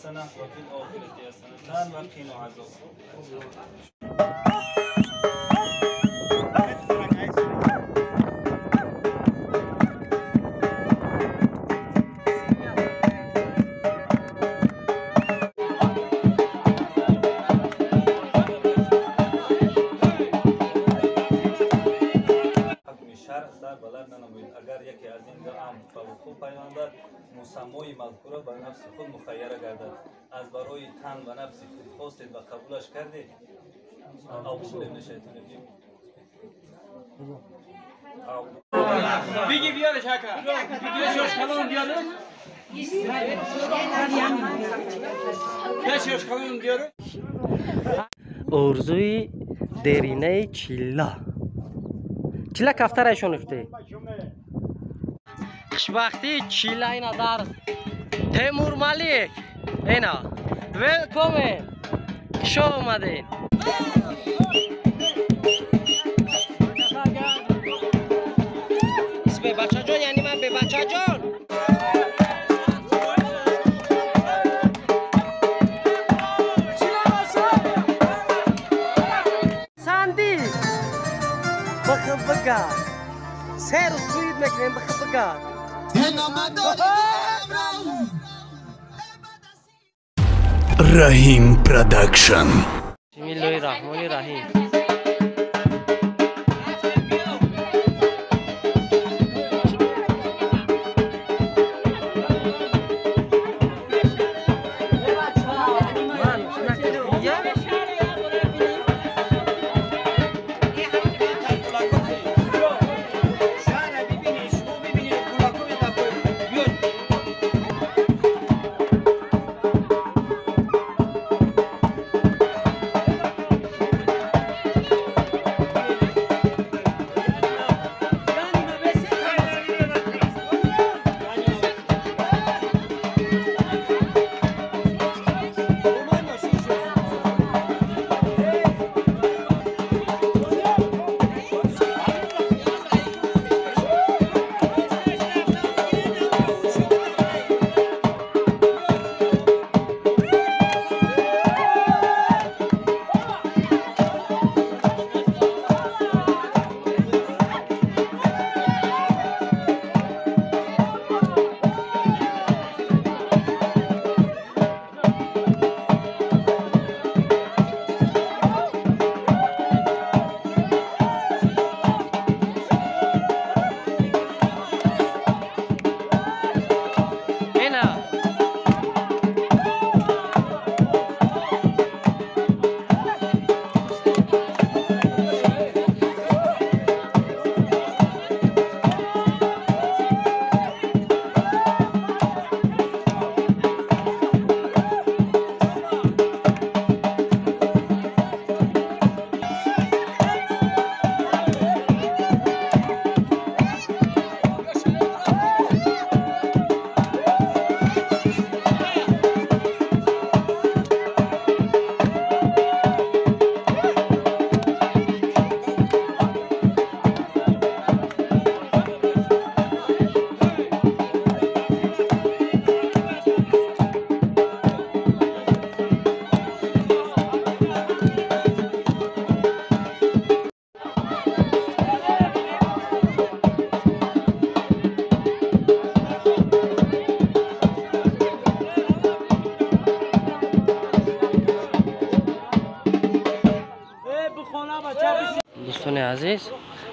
حسنة وفي الآخرة حسنة وقنا عذاب اگر یکی از این دو امر توقع پیوندد مسمای مذکوره به نفس خود مخیر گردد از برای تن و نفس خود خواستید و قبولش کردید اعوذ بالله من الشیطان الرجیم بگی بیار شکر بگی کلام بیار کشش کلام بیار ارزوی درینه چیلا چیلا کفترشون افته خوشبختی چیلا اینا در تیمور ملیک اینا ویلکومه شو اومدین اسم بچه جان یعنی من به بچه جان ساندی بخبگا سر توید میکنیم بخبگا رحیم پرودکشن بسم الله الرحمن الرحیم دوستان عزیز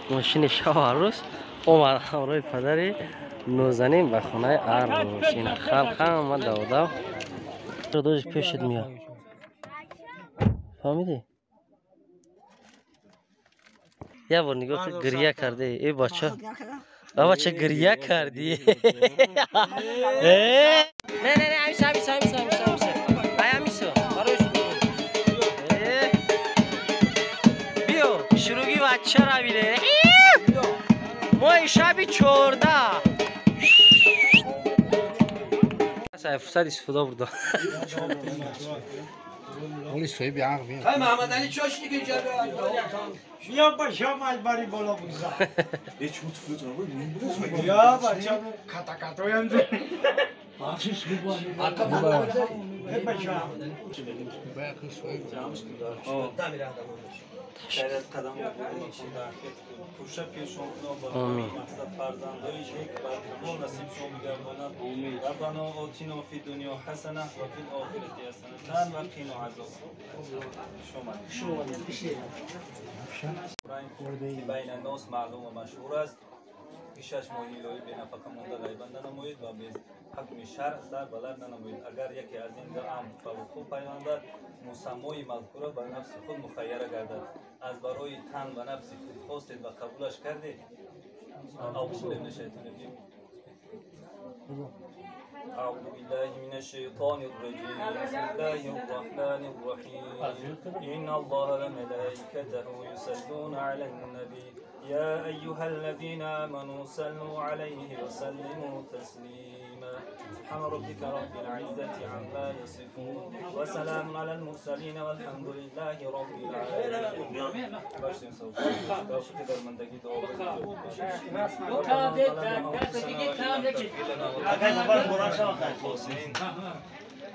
ماشین شاه عروس اومد همراه پدری نوزنین به خونه عروسین خلق هم اومد داوداو رو دوش پیشت میاد فهمیدی؟ یه بار نگاه که گریه کرده ای بچه بابا چه گریه کردی نه نه نه همیشه شروعی بچه را بیده ما شبی 14 فرصت استفاده برده ولی سوی بیان بیان های محمد علی چاش دیگه اینجا بیا باشا مال باری بالا بوزا هیچ متفوت نبود بیا بچه کتا کتایم Hep aşağı. شاید قدم بودیم خدا کوشش پیشون آمین. مقصد فرزندای یک برنامه نصیب شما بگرداند ربنا آتینا فی دنیا حسنه و فی الاخره حسنه و قنا عذاب شما بین الناس معلوم و مشهور است پیشش ماهی الهی به نفقه مونده غیبنده نمایید و به حکم شرع سر بلند ننمایید اگر یکی از این دو امر به وقوع پیوندد مسمای مذکوره بر نفس خود مخیر گردد از برای تن و نفس خود خواستید و قبولش کردید اعوذ بالله من الشیطان الرجیم أعوذ بالله من الشيطان الرجيم بسم الله الرحمن الرحيم إن الله وملائكته يصلون على النبي يا أيها الذين آمنوا صلوا عليه وسلموا تسليما سبحان ربك رب العزة عما يصفون وسلام على المرسلين والحمد لله رب العالمين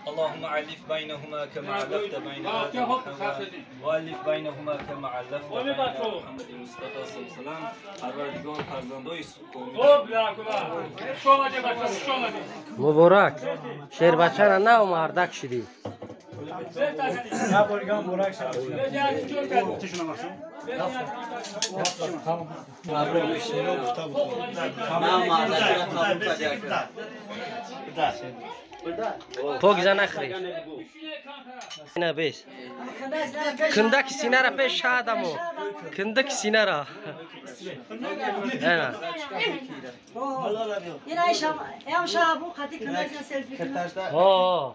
اللهم علف بينهما كما علفت بين آدم وحواء وألف بينهما كما علفت بين محمد مصطفى صلى الله عليه وسلم پروردگار فرزندای مبارک شیر بچه را نه مردک شدی نه برگان برک شد. پوگزا نخری نه بیس کندک سینه را پیش شادمو کندک سینه را اینا اینا ام شابو خاطی کندک سلفی کنه آه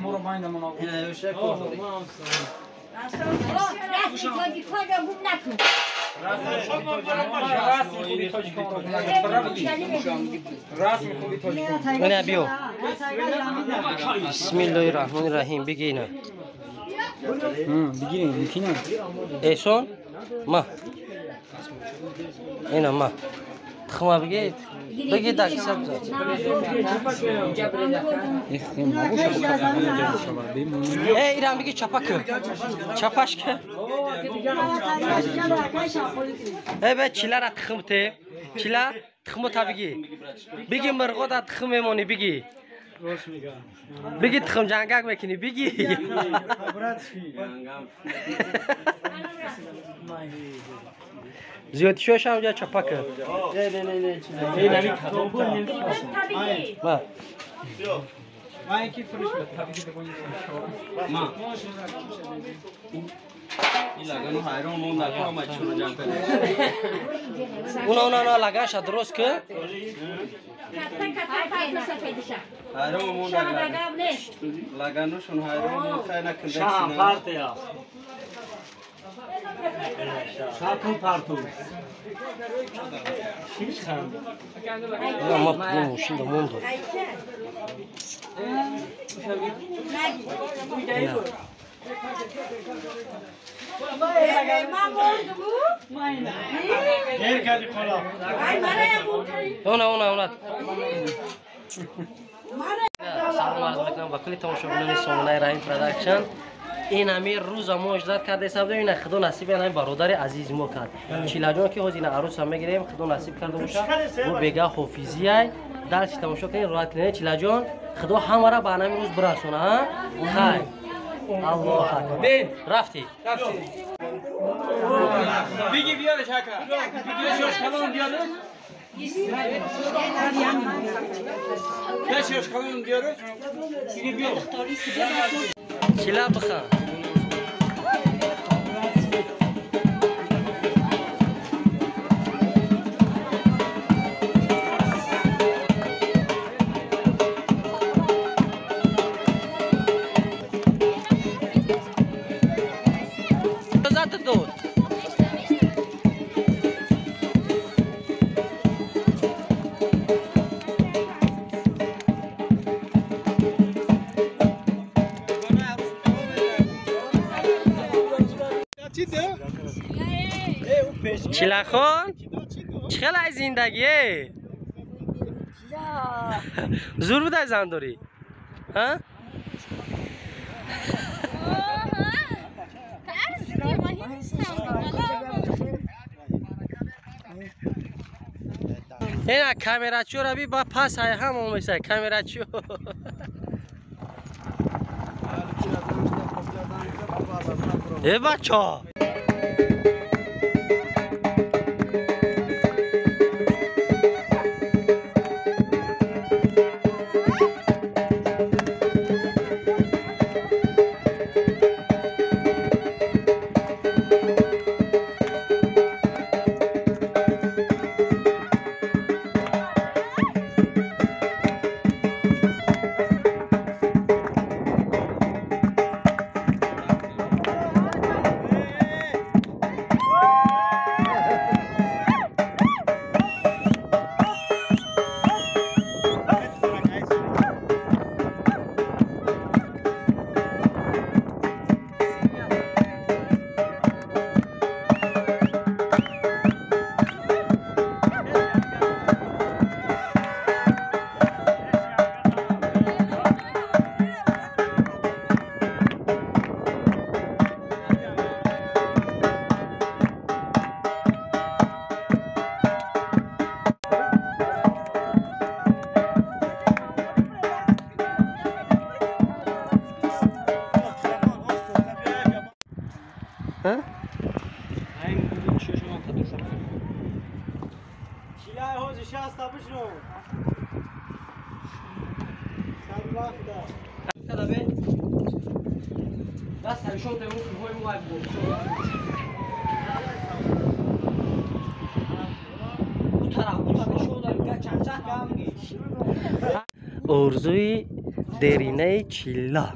مرو باید من اینا بیو بسم الله الرحمن الرحیم بگی اینا ایسون ما اینا ما خما بگید بگید داشت سبزا ایران بگی چپا که چپاش که به چیلا را تخم ته چیلا تخم تا بگی مرغو دا تخم میمونی بگی بگی تخم جنگک میکنی بگی زیاد شوش هم جا چپا که من یکی فروش بده تبریک بگویید ما این لگانو هایرون مون لگانو ما چورو جمع کنیم اونا لگاش درست که هایرون مون لگانوشون هایرون مون خیلی نکنده شام پارتی ها شاکن پارتو شیش خان یا ما بگم şimdi موندو yer geldi kola اونا سلام عرض میکنم با کلی تماشاگران سامانه رحیم پروداکشن این امیر روز ما اجرا کرده حساب این خدا نصیب این برادر عزیز ما کرد چیلا جان که حزین عروس هم میگیریم خدا نصیب کرده باشه و بگا حافظی ای در چی تماشا کنین راحت کنین چیلا جان خدا همه را به نام روز برسونه ها خیر الله اکبر رفتی بگی بیارش هکا بگی شوش کلون بیارش شوش کلون بیارش بگی بیارش چیلا بخواه چیلا خان چخلا زندگیه زور بده زن داری ها اینا کامera چو رو بی با پاس های هم اومسه کامera چو ای بچه ارزوی درینه چیلا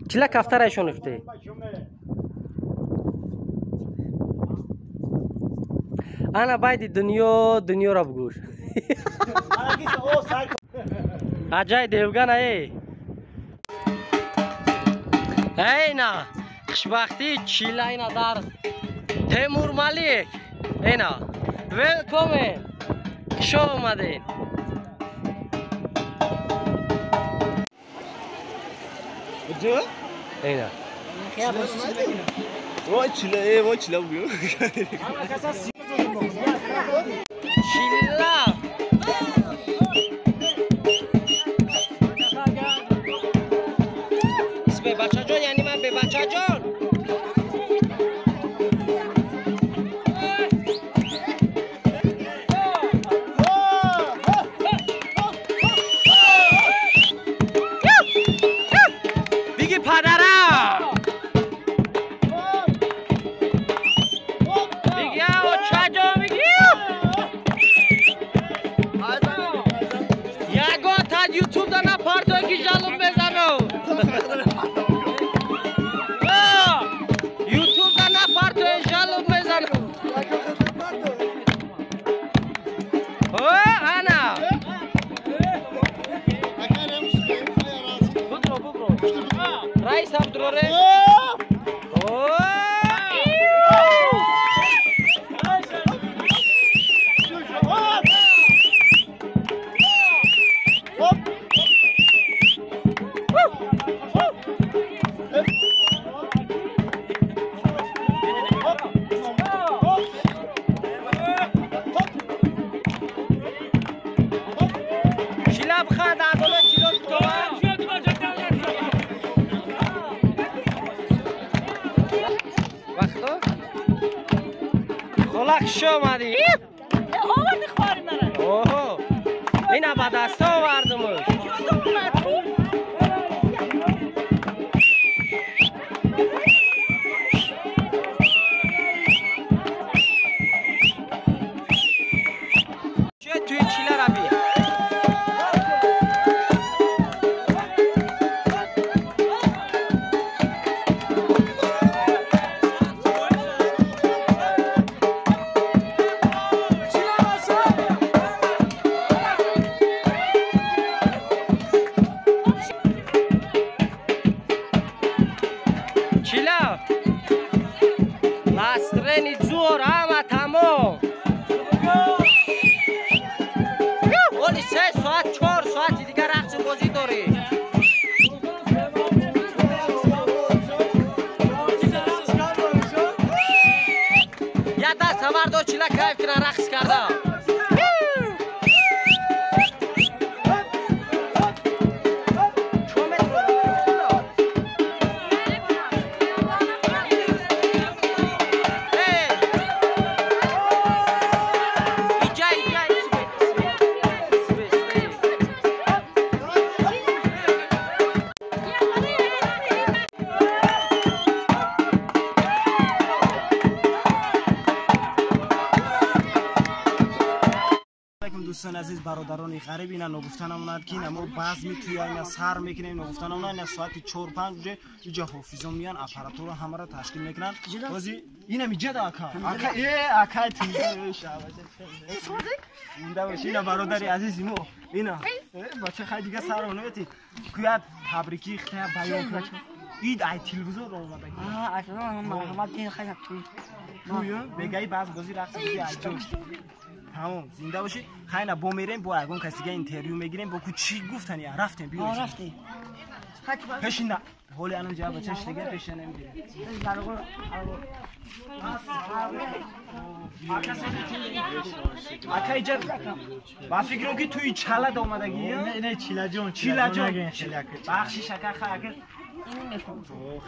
چیلا کفترشون افته انا باید دنیا را بگوش اجای دیوگان ای اینا خوشبختی چیلا اینا در تیمور ملیک اینا ویلکومن شو اومدین اینا وای چیلا بگو چیلا اسم بچه جان یعنی من به بچه جان بگی پدرم بگی آو چه جا بگی یکو تا یوتیوب دانا پارتو کی جالب بزنو یوتیوب دانا پارتو جالب بزنو انا رئیس عبدالله شو اومدی آوردی خواری مرا اوه اینا با دستا آوردمش چه توی چیله را بیا ماشینا کیف کنن رقص کردن دوستان عزیز برادران غریب اینا نگفتنمون که اینا ما باز میتوی اینا سر میکنیم نگفتنمون اینا ساعت 4 5 اینجا حافظا میان اپاراتور همه را تشکیل میکنن بازی اینا میجد آکا آکا تو ایندا باشه اینا برادری عزیزیمو اینا بچه خیلی دیگه سر اونوتی کویات تبریکی خیلی بیان کنه اید ای تلویزیون رو اومده اصلا محمد این خیلی توی بگای باز بازی رقص بازی عجب تمام زنده باشی خیلی با میریم با اگون کسی که اینترویو میگیریم با چی گفتن یا رفتیم بیرون رفتیم پیشین نه حالی الان جواب بچش دیگه پیش نمیگیره آکا ایجاد با فکرم که توی چاله اومدگی نه چیلا جون بخشی شکر خاکر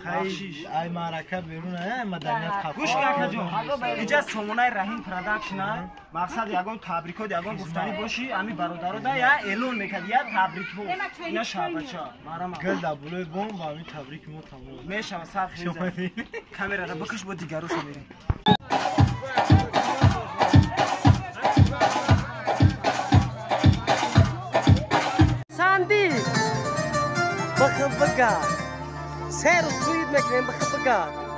خیلی ای معرکه بیرون نه مدنیت خفا گوش کن جون اینجا سومونای رحیم پروداکشن مقصد یگان تبریکات یگان گفتنی باشی امی برادرو دا یا اعلان میکرد یا تبریک بو اینا شابچا مرام گل دبلوی بم و همین تبریک ما تمام میشه سر خیلی کامera را بکش با دیگرو شو میریم ساندی بخبگا سر سوید میکنیم بخبگا